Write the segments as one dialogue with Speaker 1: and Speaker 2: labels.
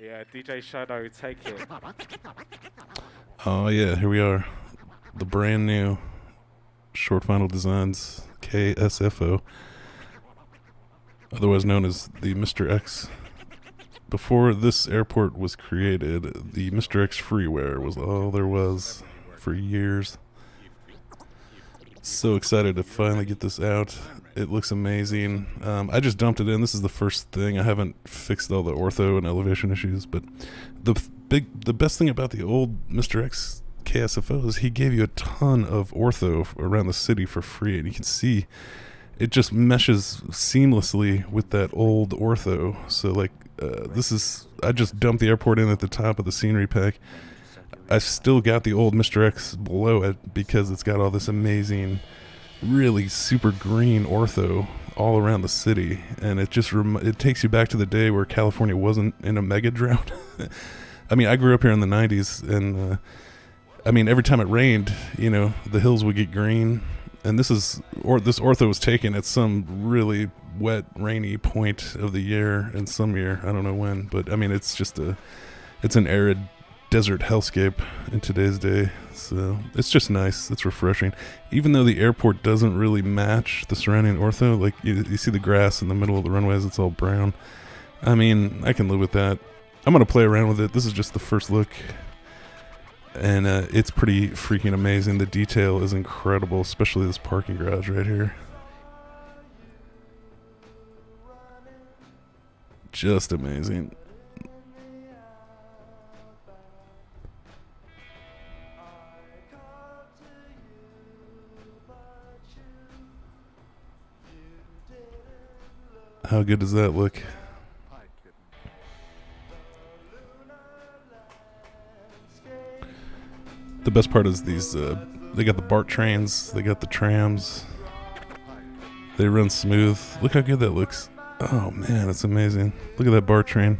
Speaker 1: Yeah, DJ Shadow, take it.
Speaker 2: Oh yeah, here we are. The brand new ShortFinal Designs KSFO, otherwise known as the Mr. X. Before this airport was created, the Mr. X freeware was all there was for years. So excited to finally get this out. It looks amazing. I just dumped it in. This is the first thing. I haven't fixed all the ortho and elevation issues, but the best thing about the old Mr. X KSFO is he gave you a ton of ortho around the city for free, and you can see it just meshes seamlessly with that old ortho. So like, I just dumped the airport in at the top of the scenery pack. I still got the old Mr. X below it because it's got all this amazing, really super green ortho all around the city, and it just it takes you back to the day where California wasn't in a mega drought. I mean, I grew up here in the '90s, and I mean, every time it rained, the hills would get green, and this ortho was taken at some really wet, rainy point of the year in some year. I don't know when, but I mean, it's an arid desert hellscape in today's day. So it's just nice. It's refreshing. Even though the airport doesn't really match the surrounding ortho, like you see the grass in the middle of the runways, it's all brown. I mean, I can live with that. I'm going to play around with it. This is just the first look. And it's pretty freaking amazing. The detail is incredible, especially this parking garage right here. Just amazing. How good does that look? The best part is these, they got the BART trains, they got the trams. They run smooth. Look how good that looks. Oh man, it's amazing. Look at that BART train.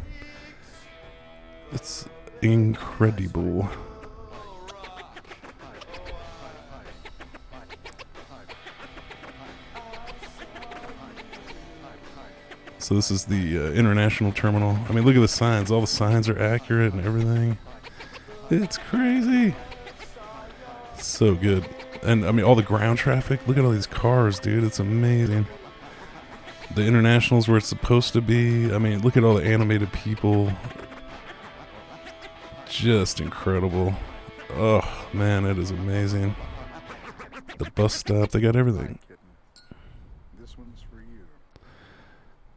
Speaker 2: It's incredible. So this is the international terminal. I mean, look at the signs. All the signs are accurate and everything. It's crazy. So good. And I mean, all the ground traffic. Look at all these cars, dude. It's amazing. The international's where it's supposed to be. I mean, look at all the animated people. Just incredible. Oh, man, it is amazing. The bus stop, they got everything.
Speaker 3: This one's for you.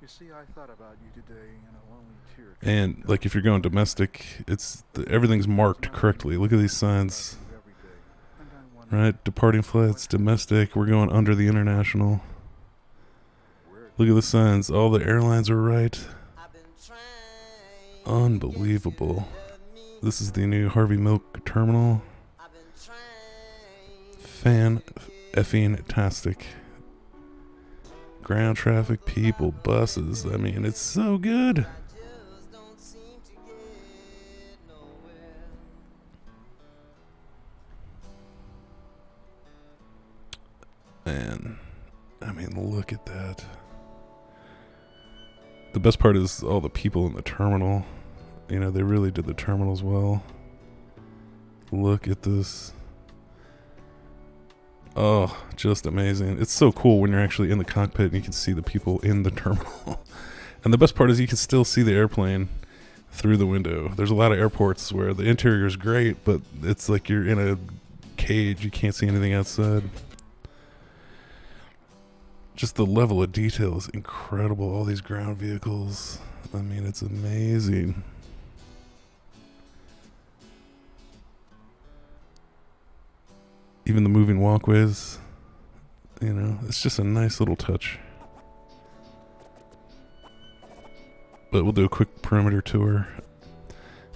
Speaker 3: You see, I thought about you today in a lonely tear.
Speaker 2: And like if you're going domestic, everything's marked correctly. Look at these signs. Right, departing flights, domestic. We're going under the international. Look at the signs. All the airlines are right. Unbelievable. This is the new Harvey Milk terminal. Fan-effing-tastic. Ground traffic, people, buses. I mean, it's so good. Man, I mean, look at that. The best part is all the people in the terminal. They really did the terminals well. Look at this. Oh, just amazing. It's so cool when you're actually in the cockpit and you can see the people in the terminal. And the best part is you can still see the airplane through the window. There's a lot of airports where the interior is great, but it's like you're in a cage. You can't see anything outside. Just the level of detail is incredible. All these ground vehicles. I mean, it's amazing. Even the moving walkways. It's just a nice little touch. But we'll do a quick perimeter tour.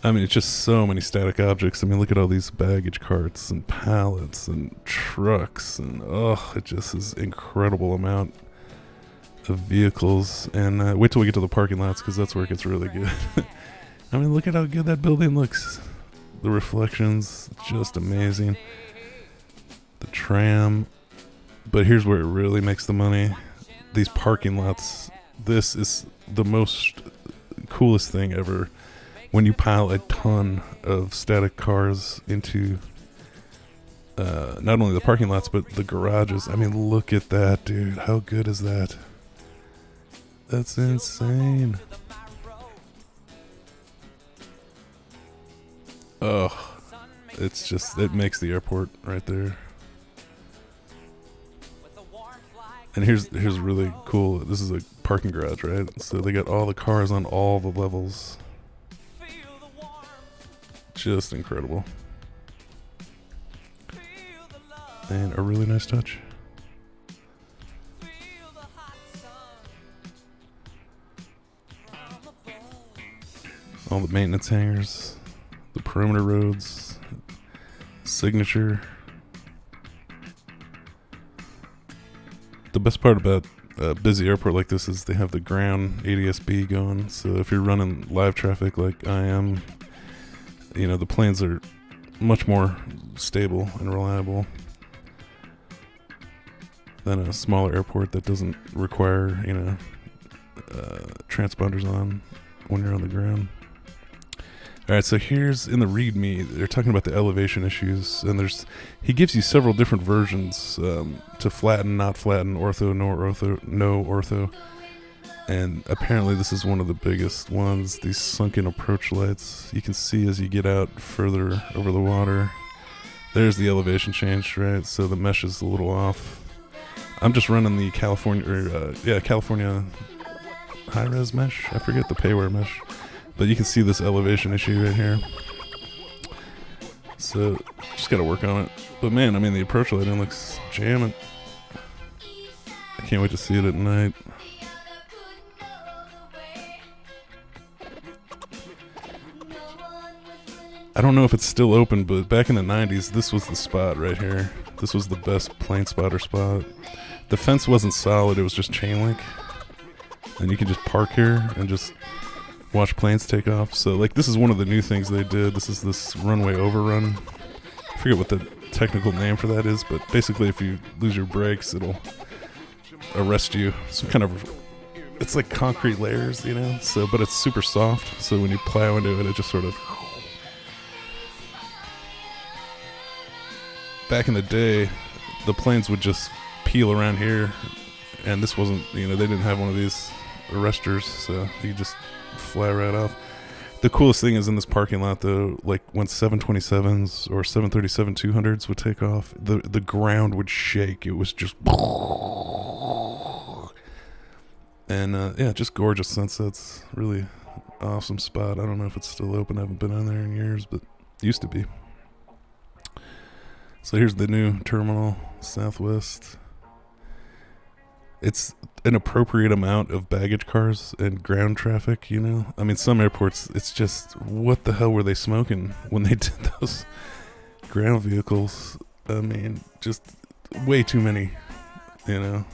Speaker 2: I mean, it's just so many static objects. I mean, look at all these baggage carts and pallets and trucks. And, it just is incredible amount of vehicles. And wait till we get to the parking lots because that's where it gets really good. I mean, look at how good that building looks. The reflections, just amazing. The tram. But here's where it really makes the money. These parking lots. This is the most coolest thing ever. when you pile a ton of static cars into not only the parking lots but the garages. I mean, look at that, dude. How good is that? That's insane. Oh, it's just, it makes the airport right there. And here's really cool. This is a parking garage, right? So they got all the cars on all the levels. Just incredible. And a really nice touch. All the maintenance hangars, the perimeter roads, signature. The best part about a busy airport like this is they have the ground ADS-B going. So if you're running live traffic like I am, you know, the planes are much more stable and reliable than a smaller airport that doesn't require, you know, transponders on when you're on the ground. All right, so here's in the README, they're talking about the elevation issues, and he gives you several different versions to flatten, not flatten, ortho, no ortho, and apparently this is one of the biggest ones. These sunken approach lights, you can see as you get out further over the water. There's the elevation change, right? So the mesh is a little off. I'm just running the California high-res mesh. I forget the payware mesh. But you can see this elevation issue right here. So, just gotta work on it. But man, I mean, the approach lighting looks jamming. I can't wait to see it at night. I don't know if it's still open, but back in the 90s, this was the spot right here. This was the best plane spotter spot. The fence wasn't solid, it was just chain link. And you can just park here and just watch planes take off. So like, this is one of the new things they did. This is this runway overrun. I forget what the technical name for that is, but basically if you lose your brakes, it'll arrest you. Some kind of, it's like concrete layers, you know, so, but it's super soft, so when you plow into it, it just sort of, back in the day, the planes would just peel around here, and this wasn't, you know, they didn't have one of these arresters, so you just fly right off. The coolest thing is in this parking lot, though, like when 727s or 737-200s would take off, the ground would shake. It was just, and yeah, just gorgeous sunsets. Really awesome spot. I don't know if it's still open. I haven't been on there in years, but it used to be. So here's the new terminal, Southwest. It's an appropriate amount of baggage cars and ground traffic, you know? I mean, some airports, it's just, what the hell were they smoking when they did those ground vehicles? I mean, just way too many, you know?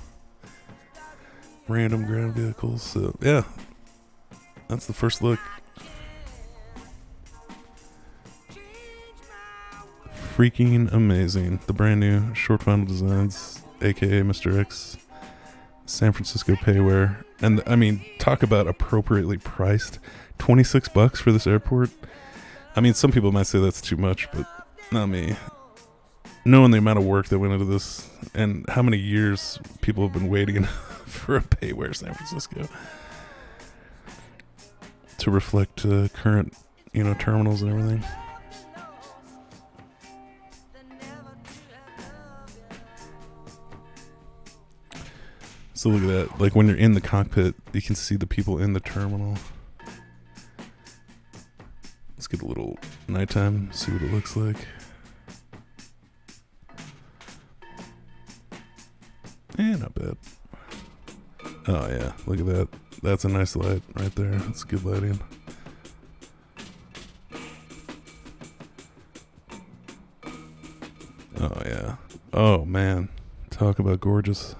Speaker 2: Random ground vehicles. So, yeah. That's the first look. Freaking amazing. The brand new ShortFinal Designs, aka Mr. X. San Francisco payware. And I mean, talk about appropriately priced. $26 for this airport. I mean, some people might say that's too much, but not me. Knowing the amount of work that went into this and how many years people have been waiting for a payware San Francisco to reflect current, you know, terminals and everything. So look at that. Like when you're in the cockpit, you can see the people in the terminal. Let's get a little nighttime, see what it looks like. Not bad. Oh yeah, look at that. That's a nice light right there. That's good lighting. Oh yeah. Oh man. Talk about gorgeous.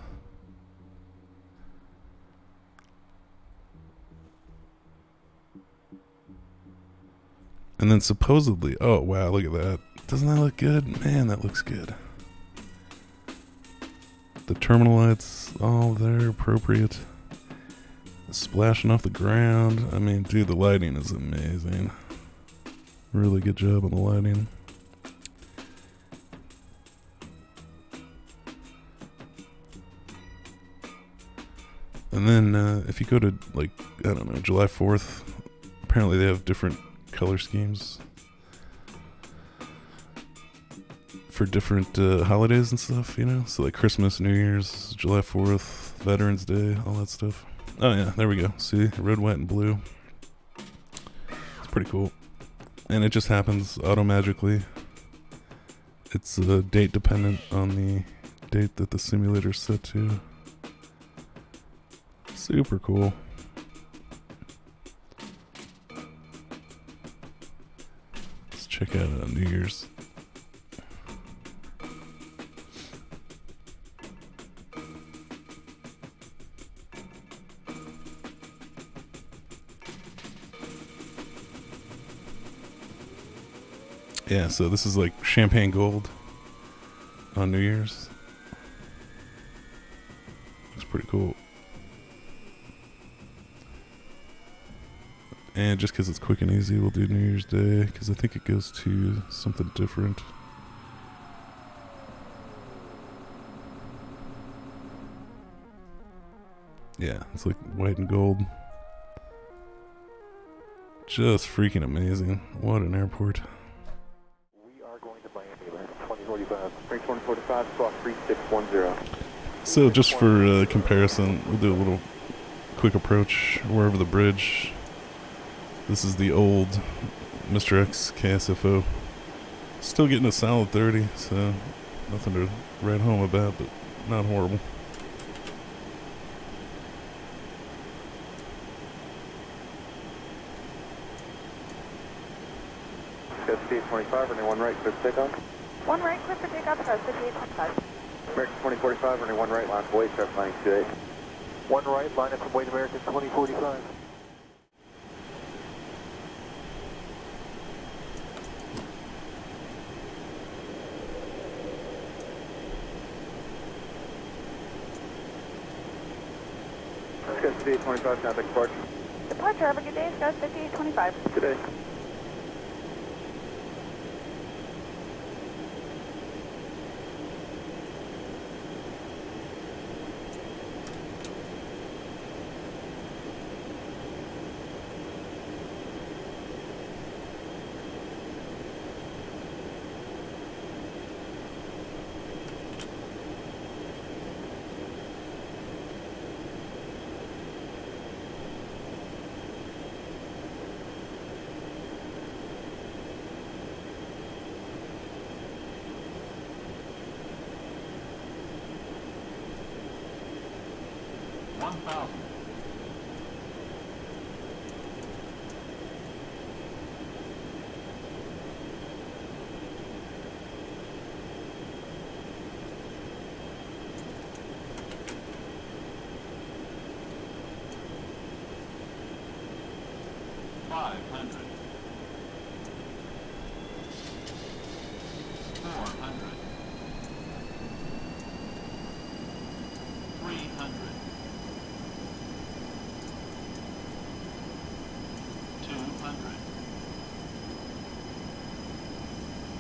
Speaker 2: And then supposedly, oh wow, look at that. Doesn't that look good? Man, that looks good. The terminal lights, all there, appropriate. splashing off the ground. I mean, dude, the lighting is amazing. Really good job on the lighting. And then if you go to, like, I don't know, July 4th, apparently they have different color schemes for different holidays and stuff, you know? So like Christmas, New Year's, July 4th, Veterans Day, all that stuff. Oh yeah, there we go. See, red, white, and blue. It's pretty cool. And it just happens auto-magically. It's date dependent on the date that the simulator's set to. Super cool. Let's check out New Year's. Yeah, so this is like champagne gold on New Year's. It's pretty cool. And just because it's quick and easy, we'll do New Year's Day, because I think it goes to something different. Yeah, it's like white and gold. Just freaking amazing. What an airport.
Speaker 4: We are going to Miami, 2045. Spring 2045, squawk 3610.
Speaker 2: So just for comparison, we'll do a little quick approach. We're over the bridge. This is the old Mr. X KSFO. Still getting a solid 30, so nothing to write home about, but not horrible.
Speaker 4: Scout 5825, running one right, clear for takeoff.
Speaker 5: One right, clear for takeoff, Scout 5825.
Speaker 4: American 2045, running one right, line for weight, traffic line 28.
Speaker 6: One right, line up from Wait American 2045.
Speaker 4: Scout 5825, contact departure.
Speaker 5: Departure, have a good day, Scout 5825.
Speaker 4: Good day.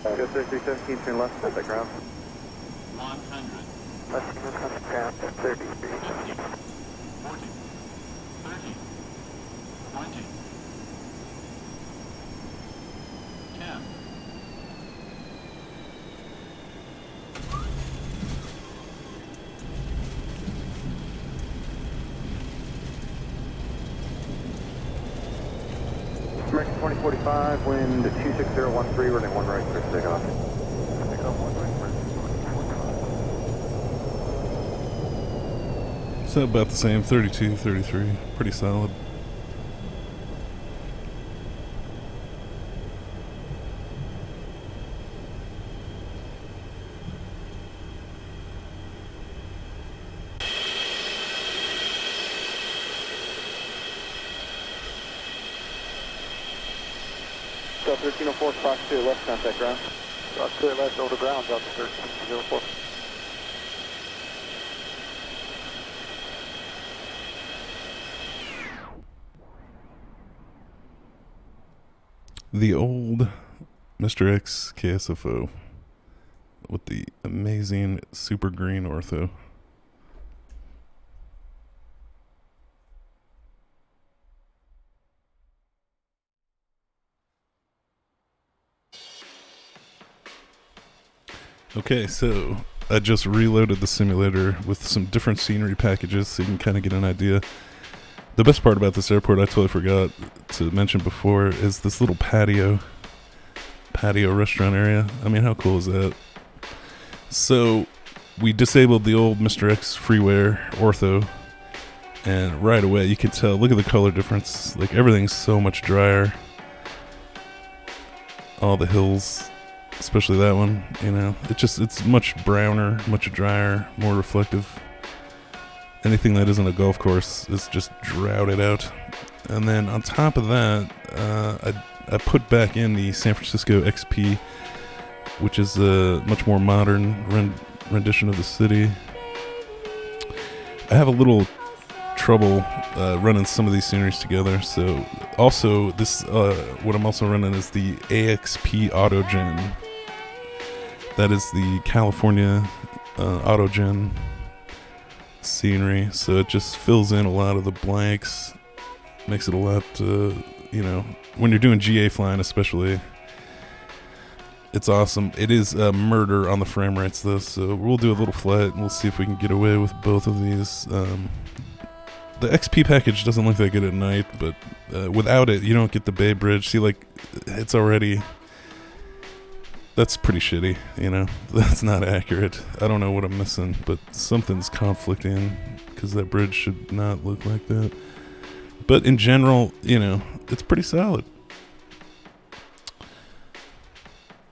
Speaker 4: Go 3317, turn left, set the ground.
Speaker 6: 100.
Speaker 4: Left, contact ground, 33.
Speaker 6: 50. 40. 30. 20. 10.
Speaker 4: American 2045, wind 26013, running one right, clear for takeoff.
Speaker 6: Takeoff one right, clear for 45.
Speaker 2: So about the same, 32, 33, pretty solid.
Speaker 4: So 1304, cross to left, contact ground.
Speaker 6: Cross clear left over ground, Delta 1304.
Speaker 2: The old Mr. X KSFO with the amazing super green ortho. Okay, so I just reloaded the simulator with some different scenery packages so you can kind of get an idea. The best part about this airport, I totally forgot to mention before, is this little patio restaurant area. I mean, how cool is that? So we disabled the old Mr. X freeware ortho, and right away you can tell, look at the color difference. Like, everything's so much drier. All the hills, especially that one, you know, it's much browner, much drier, more reflective. Anything that isn't a golf course is just droughted out. And then on top of that, I put back in the San Francisco XP, which is a much more modern rendition of the city. I have a little trouble running some of these sceneries together. So also this, what I'm also running is the AXP Autogen. That is the California Autogen scenery, so it just fills in a lot of the blanks, makes it a lot, you know, when you're doing GA flying especially, it's awesome. It is murder on the frame rates though, so we'll do a little flight and we'll see if we can get away with both of these. The XP package doesn't look that good at night, but without it, you don't get the Bay Bridge. See, like, it's already... That's pretty shitty, you know? That's not accurate. I don't know what I'm missing, but something's conflicting, because that bridge should not look like that. But in general, you know, it's pretty solid.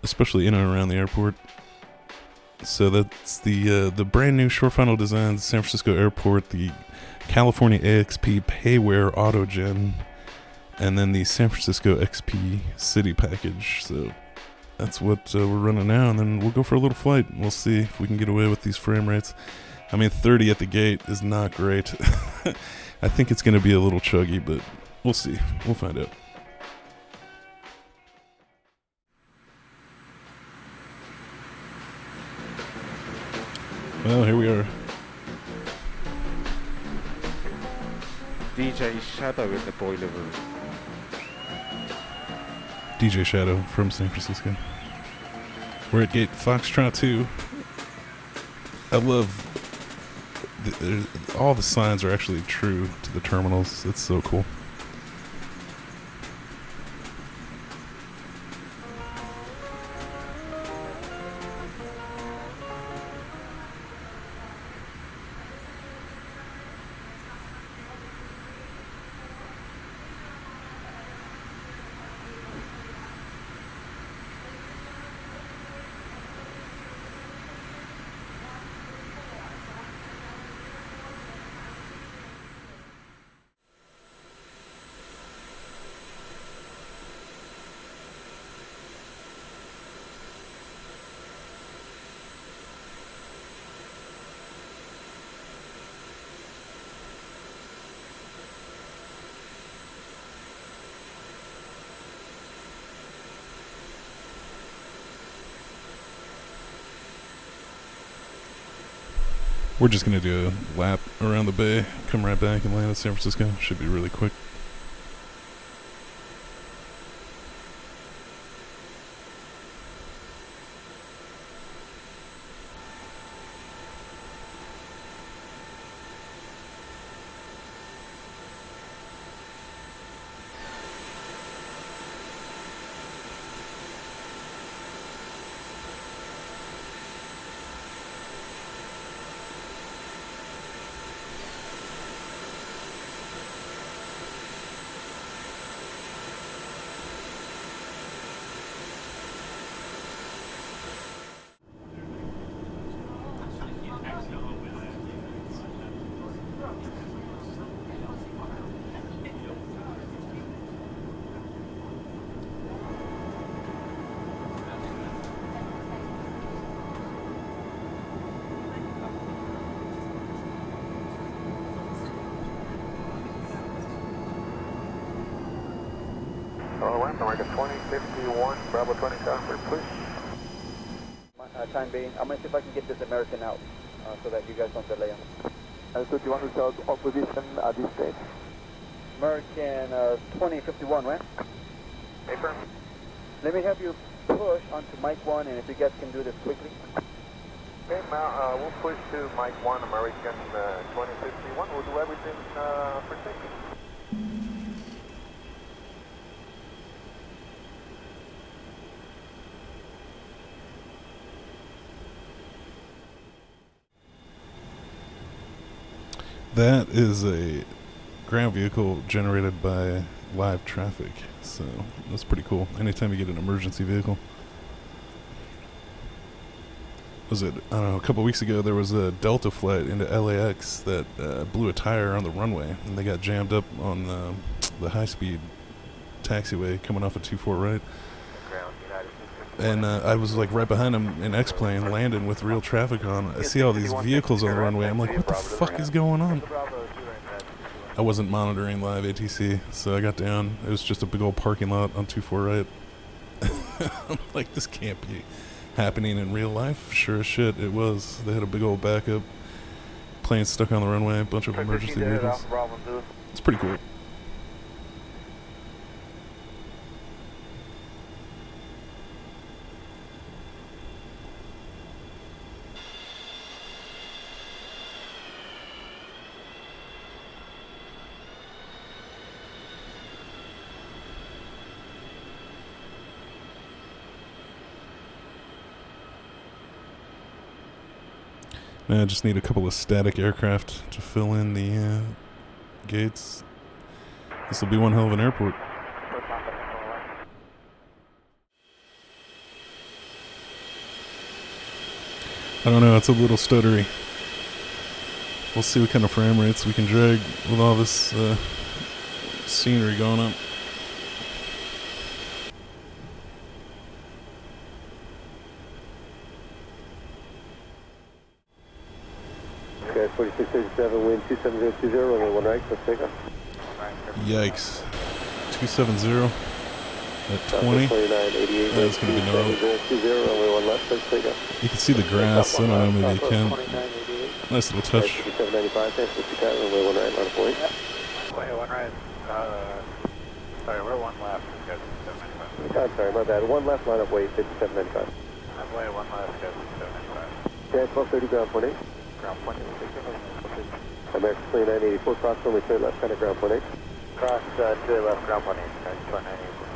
Speaker 2: Especially in and around the airport. So that's the brand new ShortFinal Design San Francisco Airport, the California AXP Payware Autogen, and then the San Francisco XP City package. So that's what we're running now, and then we'll go for a little flight. We'll see if we can get away with these frame rates. I mean, 30 at the gate is not great. I think it's going to be a little chuggy, but we'll see. We'll find out. Well, here we are.
Speaker 1: DJ Shadow in the boiler room.
Speaker 2: DJ Shadow from San Francisco. We're at Gate Foxtrot 2. I love... all the signs are actually true to the terminals. It's so cool. We're just going to do a lap around the bay, come right back and land in San Francisco. Should be really quick.
Speaker 4: American 2051, Bravo 27 for push.
Speaker 6: Time being, I'm going to see if I can get this American out so that you guys don't delay him. So do you want to tell opposition at this stage? American 2051, right?
Speaker 4: Paper.
Speaker 6: Let me have you push onto Mike 1, and if you guys can do this quickly.
Speaker 4: Okay, now we'll push to Mike 1, American 2051. We'll do everything for safety.
Speaker 2: That is a ground vehicle generated by live traffic, so that's pretty cool. Anytime you get an emergency vehicle. Was it, I don't know, a couple weeks ago there was a Delta flight into LAX that blew a tire on the runway, and they got jammed up on the high-speed taxiway coming off of 24 right. And I was like right behind them in X-plane, landing with real traffic on. I see all these vehicles on the runway. I'm like, what the fuck is going on? I wasn't monitoring live ATC, so I got down. It was just a big old parking lot on 24 right. I'm like, this can't be happening in real life. Sure as shit, it was. They had a big old backup. Plane stuck on the runway, a bunch of emergency vehicles. It's pretty cool. I just need a couple of static aircraft to fill in the gates. This will be one hell of an airport. I don't know, it's a little stuttery. We'll see what kind of frame rates we can drag with all this scenery going up.
Speaker 6: Okay, 4637, wind 27020, runway 1 right, let's take off.
Speaker 2: Yikes. 270 at 20. That's going to be gnarly.
Speaker 6: Runway 1 left, let's take off.
Speaker 2: You can see the grass. I don't know, maybe you can. Nice little touch.
Speaker 6: 5795, thanks, Mr. Cat, runway 1 right, line of point.
Speaker 4: Wait, 1 right. Sorry, we're 1 left. Good, 795.
Speaker 6: I'm sorry, my bad. 1 left, line of weight, 5795.
Speaker 4: Wait, 1 left, good, 795.
Speaker 6: Okay, 1230, ground point 8.
Speaker 4: Ground point 8.
Speaker 6: American 2984, cross runway 3 left, kind of ground point 8.
Speaker 4: Cross 2 left, ground point 8. 2984.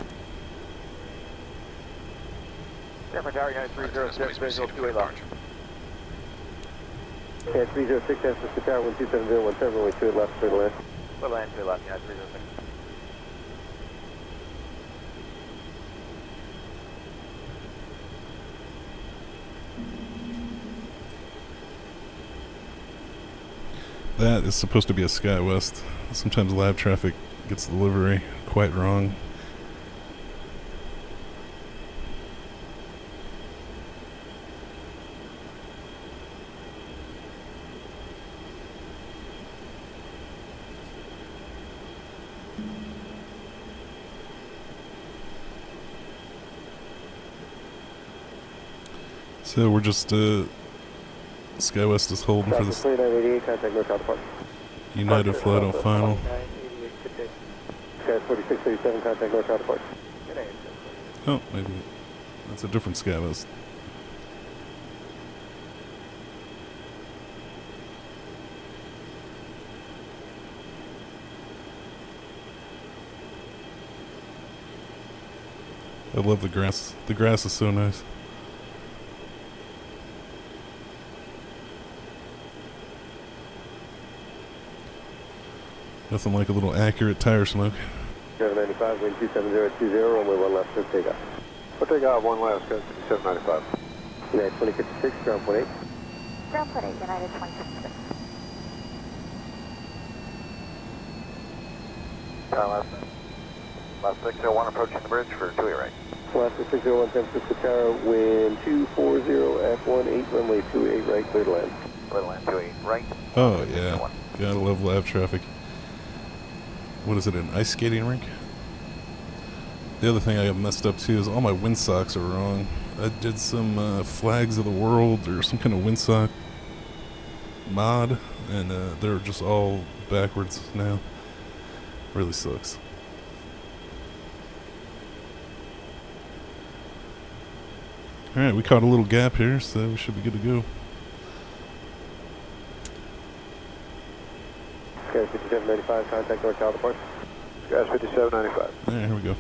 Speaker 4: Different tower, United 306, visual 2 left.
Speaker 6: Okay, 306, that's Mr. Tower, 12717, runway 2 left, clear to land.
Speaker 4: Clear to land, 2 left, United 306.
Speaker 2: That is supposed to be a SkyWest. Sometimes live traffic gets the delivery quite wrong. So we're just SkyWest is holding for this
Speaker 6: 2988, contact North Alpha Park.
Speaker 2: United flight on final.
Speaker 6: Sky 4637, contact North Alpha Park.
Speaker 2: Oh, maybe that's a different SkyWest. I love the grass. The grass is so nice. Nothing like a little accurate tire smoke.
Speaker 6: 795, wind 27020, runway 1 left, clear takeoff.
Speaker 4: We'll take out 1 left, good, 795.
Speaker 6: United 2056, ground point 8.
Speaker 5: Ground point 8, United 2056.
Speaker 4: Last 601 approaching the bridge for 2 right.
Speaker 6: Last 601, San Francisco Tower, wind 240 at 18, runway 28 right, clear to land.
Speaker 4: Clear to land, 28 right.
Speaker 2: Oh yeah, gotta love live traffic. What is it, an ice skating rink? The other thing I got messed up too is all my windsocks are wrong. I did some flags of the world or some kind of windsock mod, and they're just all backwards now. Really sucks. Alright, we caught a little gap here, so we should be good to go.
Speaker 6: Okay, 5795, contact North Cal Deport. Guys, 5795.
Speaker 2: Alright, here we go.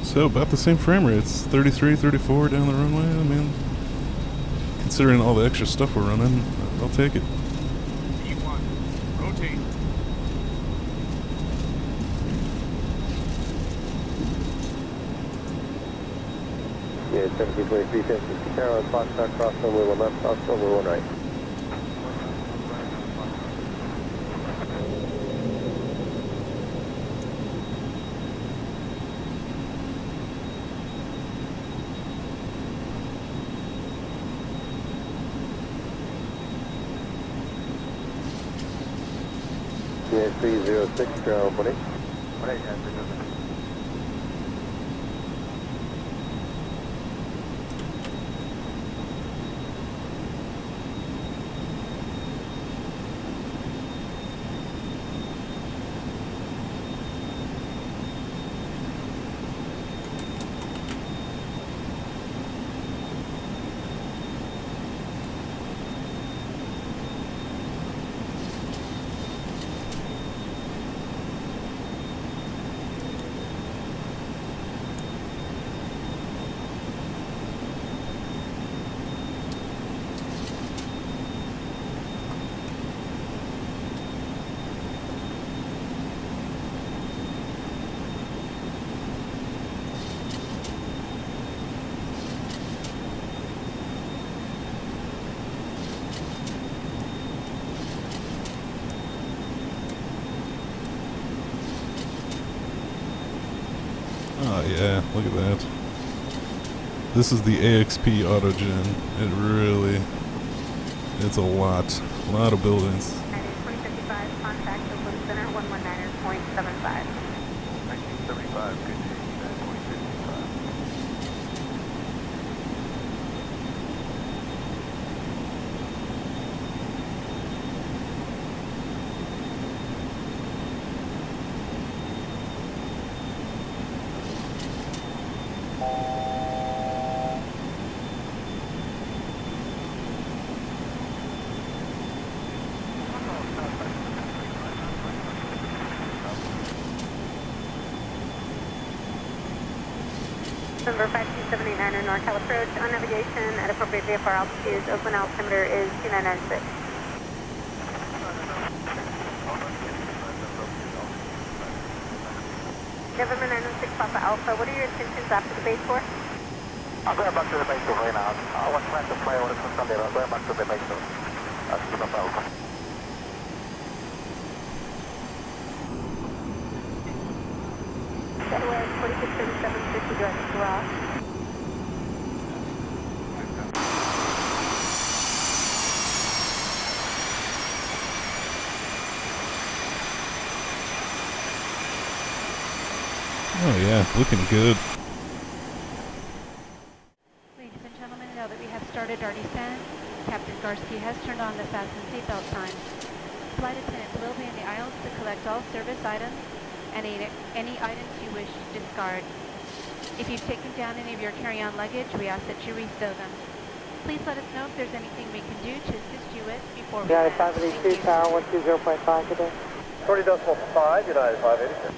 Speaker 2: So about the same frame rate. It's 33, 34 down the runway. I mean, considering all the extra stuff we're running, I'll take it.
Speaker 7: E1, rotate.
Speaker 6: Yeah, 1723, 50. Carolyn, Foxtrot, cross runway 1 left, cross runway 1 right. Yeah, 306, Carolyn, 1 8. 1 8, yeah, 306.
Speaker 2: Oh yeah, look at that. This is the AXP autogen. It really, it's a lot of buildings.
Speaker 5: 2055, contact Oakland Center, 119.75.
Speaker 4: 1975, good day, 2055.
Speaker 5: Number 52789 NorCal approach on navigation at appropriate VFR altitude. Oakland altimeter is 2996. November 906 Papa Alpha, what are your intentions after the base for?
Speaker 4: I'm going back to the base right now. I was trying to fly over from Sunday, but I'm going back to the base. That's the Alpha.
Speaker 5: Southwest 4637, 50 direct to Ross.
Speaker 2: Oh yeah, looking good.
Speaker 8: Ladies and gentlemen, now that we have started our descent, Captain Garski has turned on the fasten seatbelt sign. Flight attendants will be in the aisles to collect all service items and any items you wish to discard. If you've taken down any of your carry-on luggage, we ask that you restow them. Please let us know if there's anything we can do to assist you with before we
Speaker 6: United
Speaker 8: land.
Speaker 6: 582, tower 120.5 today. 40.5, United 582.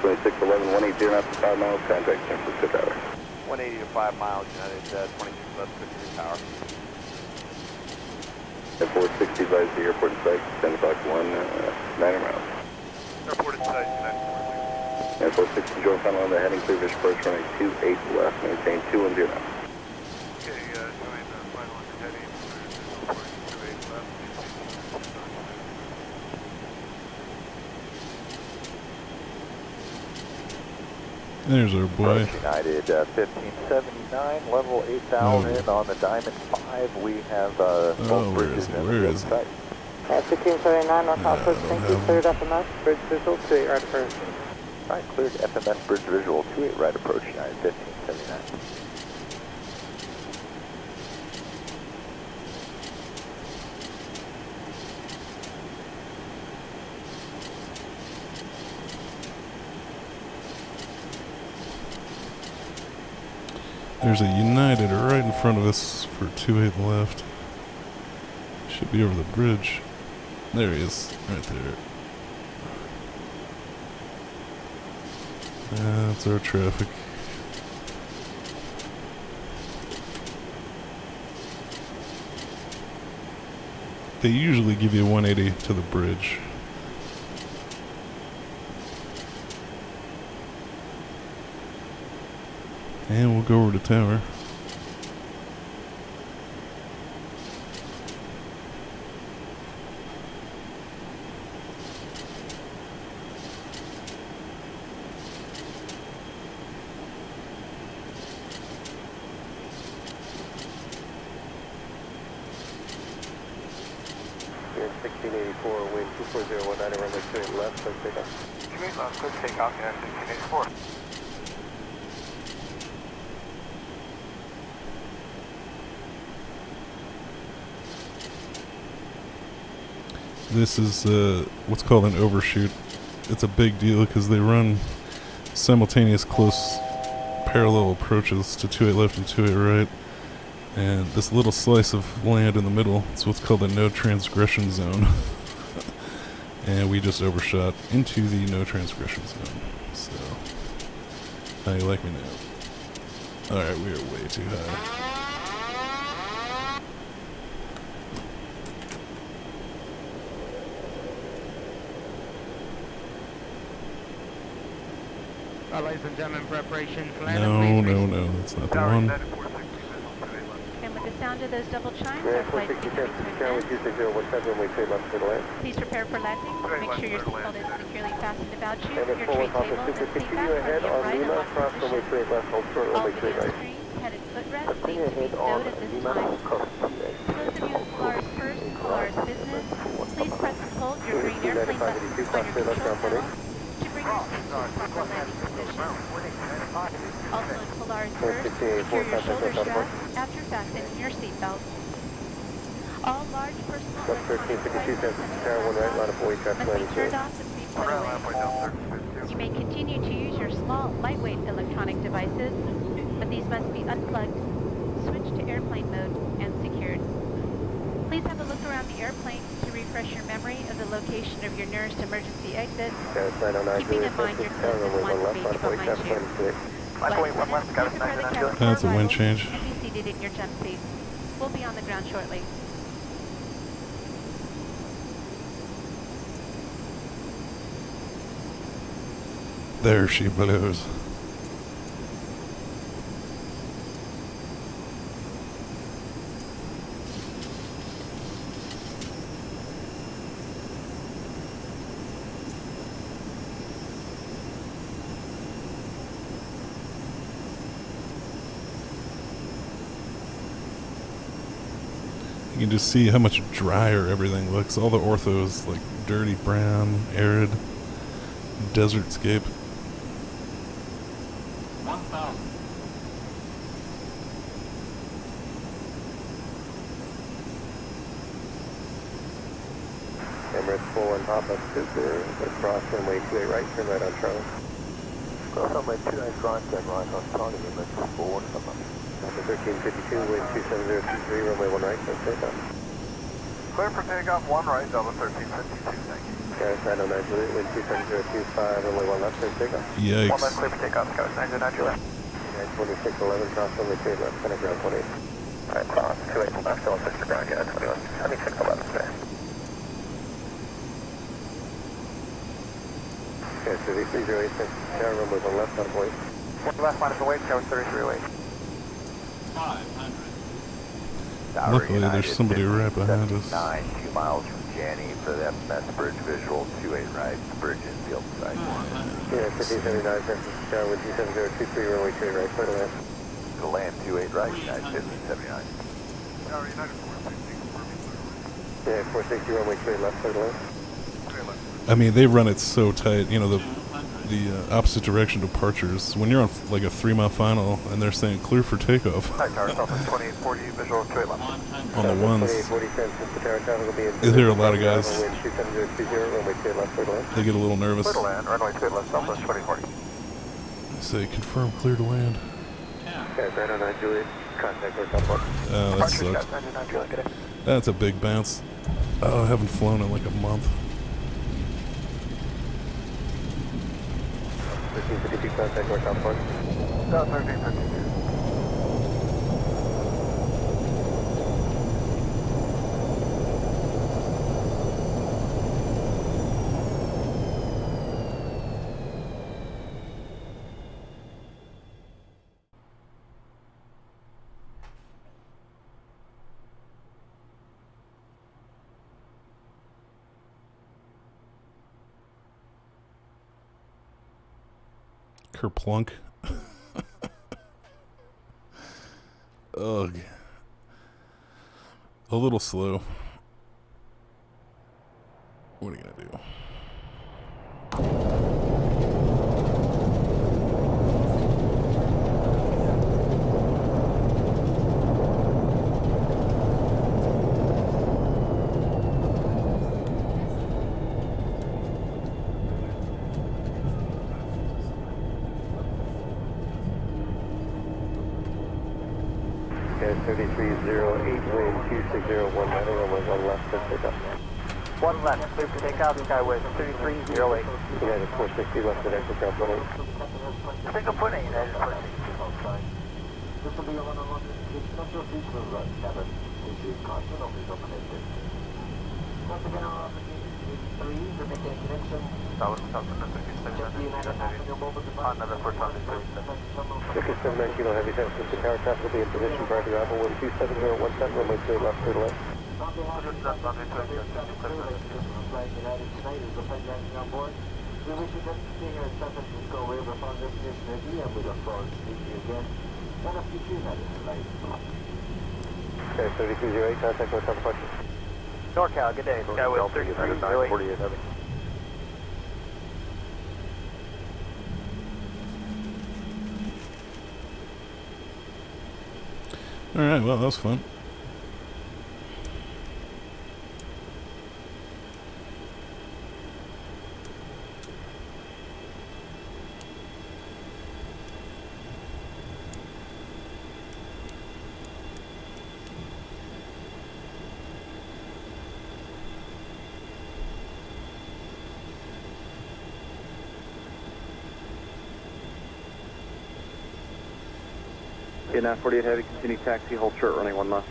Speaker 4: 2611, 180 knots to 5 miles, contact San Francisco Tower.
Speaker 6: 180 to 5 miles, United 26 left, 53 power.
Speaker 4: At 460, advise the airport in sight, 10 o'clock 9 miles.
Speaker 3: Airport in sight,
Speaker 4: At 460, Joe final on the heading, clear fish approach, running 28 left, maintain 210 knots.
Speaker 3: Okay, join the final on the heading, 28 left,
Speaker 2: There's our boy.
Speaker 6: United 1579, level 8000 on the Diamond 5. We have both bridges in
Speaker 2: Where is he?
Speaker 5: 1579 North Southwest, thank you, cleared FMS, bridge visual, 28 right approach.
Speaker 6: Alright, cleared FMS bridge visual, 28 right approach, United 1579.
Speaker 2: There's a United right in front of us for 28 left. Should be over the bridge. There he is, right there. That's our traffic. They usually give you 180 to the bridge. And we'll go over to tower.
Speaker 6: Here 1684, wind 24019, runway 28 left, clear takeoff.
Speaker 3: 28 left, clear takeoff, United 1684.
Speaker 2: This is what's called an overshoot. It's a big deal because they run simultaneous close parallel approaches to 28 left and 28 right. And this little slice of land in the middle, it's what's called the no transgression zone. And we just overshot into the no transgression zone. So, how you like me now? Alright, we are way too high.
Speaker 9: Ladies and gentlemen, preparation for
Speaker 2: No, that's not the one.
Speaker 8: And with the sound of those double chimes, our flight is beginning to advance. Please prepare for landing. Make sure your seatbelt is securely fastened about you. Your tray table and seat back will be upright and locked position. All video screens, headed footrest need to be stowed at this time. Those of you in Polaris First, Polaris Business, please press and hold your green airplane button on your control panel to bring your seat to a proper landing position. Also in Polaris First, secure your shoulder straps after fastening your seatbelt. All large personal electronic devices must be turned off and be put away. You may continue to use your small, lightweight electronic devices, but these must be unplugged, switched to airplane mode, and secured. Please have a look around the airplane to refresh your memory of the location of your nearest emergency exit, keeping in mind your closest one speech behind you.
Speaker 2: That's a wind change.
Speaker 8: And be seated in your jump seats. We'll be on the ground shortly.
Speaker 2: There she blows. You can just see how much drier everything looks. All the ortho is like dirty brown, arid, desertscape.
Speaker 7: 1,000.
Speaker 6: Emirates 41 Papa Super, across runway 28 right, turn right on Charlie. Cross runway 29 front, turn right on Charlie, Emirates 41 Papa. 1352, wind 27023, runway 1 right, that's takeoff.
Speaker 3: Clear for takeoff, 1 right, Delta 1352, thank you.
Speaker 4: Sky's 909 Juliet, wind 27025, only one left, clear for takeoff.
Speaker 2: Yikes.
Speaker 4: One left, clear for takeoff, Sky's 909 Juliet. 2611, cross only 3 left, center ground 28. Alright, cross, 28 left, still on 6 ground, yeah, 21, 7611 today. Okay, 3308, tower room was on left, on point. One left, minus the weight, Sky was 3308.
Speaker 7: 500.
Speaker 2: Luckily, there's somebody right behind us.
Speaker 4: 2 miles from Janney for the FMS bridge visual, 28 right, bridge in field site. Yeah, 1579, San Francisco, with 27023, runway 28 right, clear to land. To land, 28 right, United 1579.
Speaker 3: Tower United 460,
Speaker 4: Yeah, 460, runway 28 left, clear to land.
Speaker 2: I mean, they run it so tight. You know, the opposite direction departures. When you're on like a 3-mile final and they're saying clear for takeoff.
Speaker 4: Hi, tower, Southwest 2840, visual 28 left.
Speaker 2: On the ones,
Speaker 4: 2840, San Francisco, tower traffic will be in.
Speaker 2: you'll hear a lot of guys.
Speaker 4: Wind 27020, runway 28 left, clear to land.
Speaker 2: They get a little nervous.
Speaker 4: Clear to land, runway 28 left, Southwest 2040.
Speaker 2: They say confirm clear to land.
Speaker 4: Okay, 909 Juliet, contact or southwest.
Speaker 2: Oh, that sucks.
Speaker 4: 909 Juliet, good day.
Speaker 2: That's a big bounce. Oh, I haven't flown in like a month.
Speaker 4: 1352, contact or southwest. South 1352.
Speaker 2: Kerplunk. Ugh. A little slow. What are you gonna do?
Speaker 4: Okay, 3308, wind 26019, runway 1 left, clear for takeoff. 1 left, clear for takeoff, Skyway 3308. United 460, left to exit ground 28. Single point, United 460. This will be on a special feature run, cabin. Issue caution, open open-ended. Once again, our application is 3, to make a connection. Tower, South another 4,037. Kilo Heavy San Francisco tower traffic will be in position prior to arrival. Wind 27017, runway 28 left, clear to land. We wish you good to see here in San Francisco. We have a fond destination of you, and we look forward to seeing you again on a future United flight. Okay, 3308, contact with other questions. NorCal, good day. Skyway 3308. 48 Heavy.
Speaker 2: Alright, well, that was fun.
Speaker 6: Okay, 948 Heavy, continue taxi, hold short, running 1 left.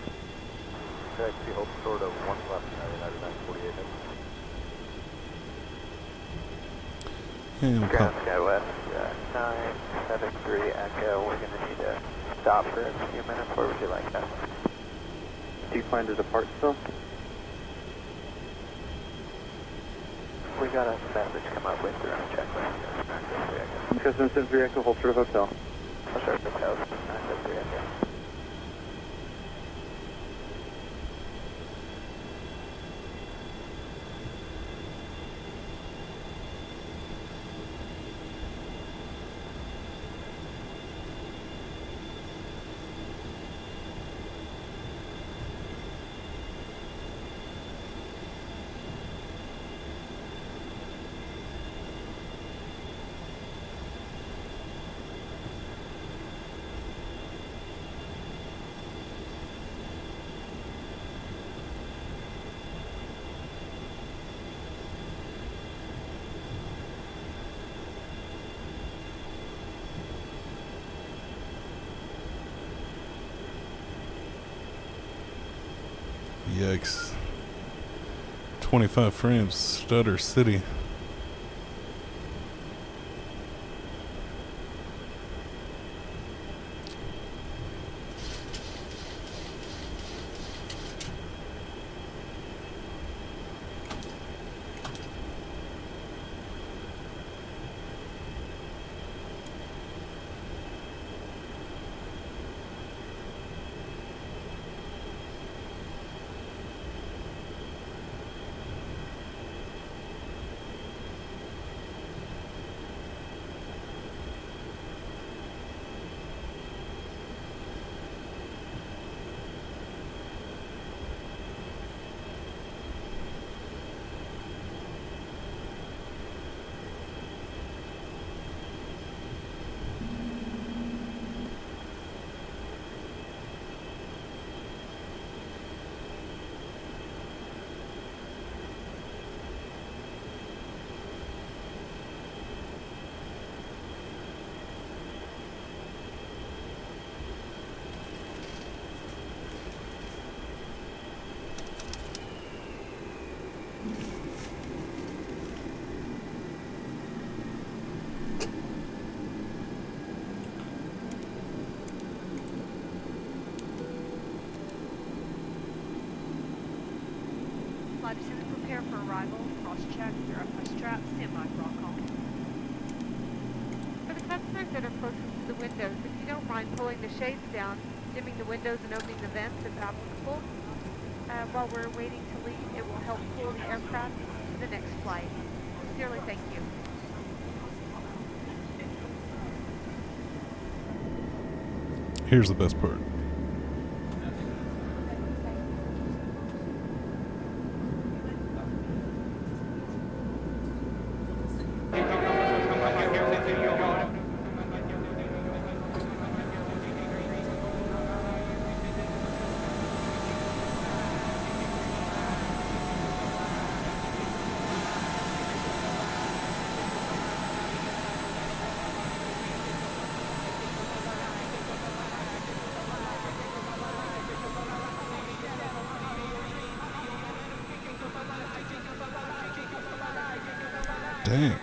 Speaker 4: Taxi, hold short of 1 left, United 948 Heavy.
Speaker 2: And we'll
Speaker 4: Ground
Speaker 2: pop.
Speaker 4: Skywest 973 Echo. We're going to need to stop for a few minutes. Where would you like that?
Speaker 6: Do you plan to depart still?
Speaker 4: We got a message come up with your own checklist.
Speaker 6: Custom 73 Echo, hold short of hotel.
Speaker 4: I'll start the hotel. 973 Echo.
Speaker 2: Yikes. 25 frames, Stutter City.
Speaker 10: Flight attendant, prepare for arrival. Cross-check, verify straps, standby for all call.
Speaker 5: For the customers that are closest to the windows, if you don't mind pulling the shades down, dimming the windows and opening the vents if applicable. While we're waiting to leave, it will help cool the aircraft to the next flight. Sincerely, thank you.
Speaker 2: Here's the best part. Dang.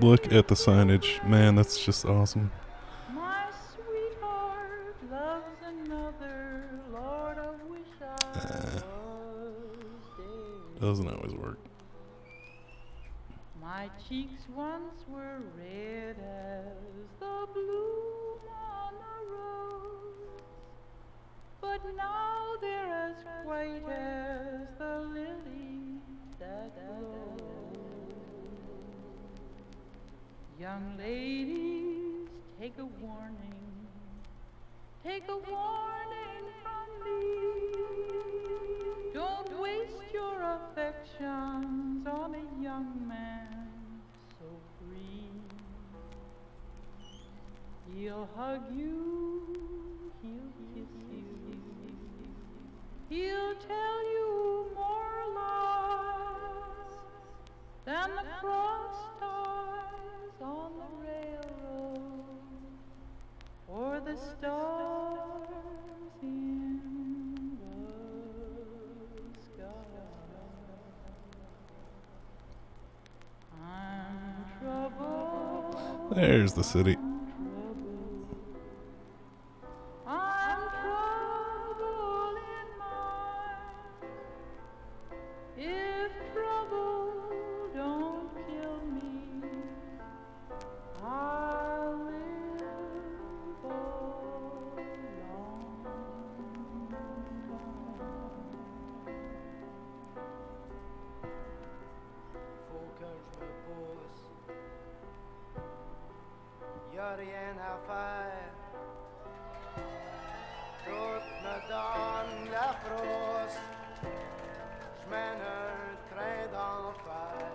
Speaker 2: Look at the signage. Man, that's just awesome.
Speaker 11: My sweetheart loves another, Lord, I wish I was dead.
Speaker 2: Doesn't always work.
Speaker 11: My cheeks once were red as the bloom on a rose, but now they're as white as the lily that blows. Young ladies, take a warning. Take a warning from me. Don't waste your affections on a young man so free. He'll hug you, he'll kiss you, he'll tell you more lies than the cross ties on the railroad or the stars in the sky. I'm troubled.
Speaker 2: There's the city.
Speaker 11: I'm troubled in mind. If trouble don't kill me, I'll live a long time.
Speaker 12: Fågels med bås, gör igen affär. Ruttna dagliga frost, smänner träd av färg.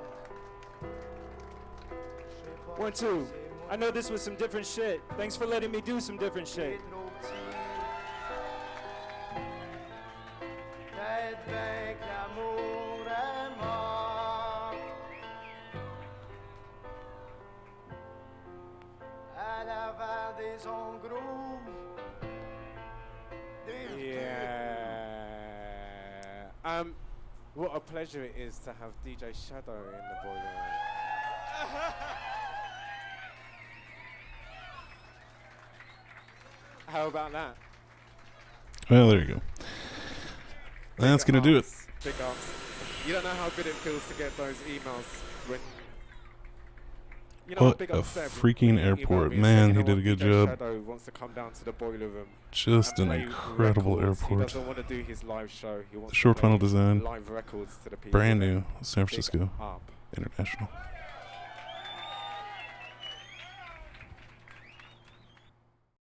Speaker 13: 1, 2. I know this was some different shit. Thanks for letting me do some different shit.
Speaker 12: Peut-être bien que l'amour est mort. À l'avant des ongles.
Speaker 14: Yeah. What a pleasure it is to have DJ Shadow in the boiler room. How about that?
Speaker 2: Well, there you go. That's going to do it.
Speaker 14: Big ups. You don't know how good it feels to get those emails when... You know,
Speaker 2: What
Speaker 14: big
Speaker 2: a
Speaker 14: ups to
Speaker 2: freaking
Speaker 14: everyone.
Speaker 2: airport.
Speaker 14: You know,
Speaker 2: Man,
Speaker 14: you
Speaker 2: he
Speaker 14: know
Speaker 2: did a
Speaker 14: what,
Speaker 2: good
Speaker 14: DJ
Speaker 2: job.
Speaker 14: Shadow wants to come down to the boiler room.
Speaker 2: Just
Speaker 14: and
Speaker 2: an
Speaker 14: play
Speaker 2: incredible
Speaker 14: records. He
Speaker 2: airport.
Speaker 14: doesn't want to do his live show. He wants
Speaker 2: The ShortFinal
Speaker 14: to play
Speaker 2: Design.
Speaker 14: live records to the people.
Speaker 2: Brand new. San
Speaker 14: Big
Speaker 2: Francisco
Speaker 14: up.
Speaker 2: International.